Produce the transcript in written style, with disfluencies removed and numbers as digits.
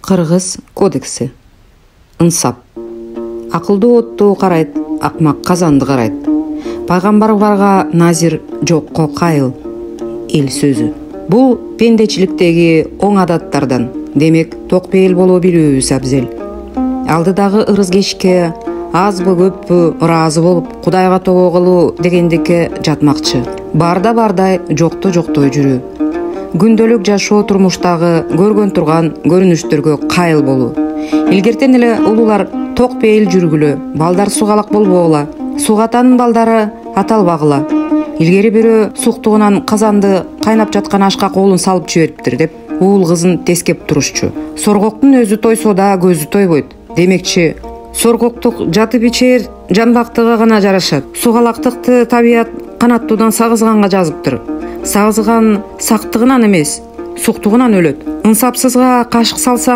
Кыргыз кодекси. Ынсап. Акылдуу отту карайт, акмак казанды карайт. Пайгамбар барга назир, жокко кайыл. Эл сөзү. Бул пендечиликтеги оң адаттардан. Демек, токпейил боло билүүбүз абзел. Алдыдагы ырыс кечке азбы көппү ыраазы болуп, Кудайга тобо кылуу дегендикке жатмакчы. Барда бардай, жокто жоктой жүрүү. Күндөлүк жашоо турмуштагы көргөн турган көрүнүштөргө кайыл болуу. Илгертен эле улуулар ток пейил жүргүлө, балдар сугалак болбогула, сугатанын балдары аталбагыла. Илгери бирөө суктугунан казанды кайнап жаткан ашка колун салып жибериптир деп уул кызын тескеп турушчу. Соргоктун өзү тойсо да көзү тойбойт. Демекчи, соргоктук жатып ичер жанбактыга гана жарашат. Сугалактыкты табият канаттуудан сагызганга жазыптыр. Сагызган сактыгынан эмес, суктугунан өлөт. Ынсапсызга кашык салсаң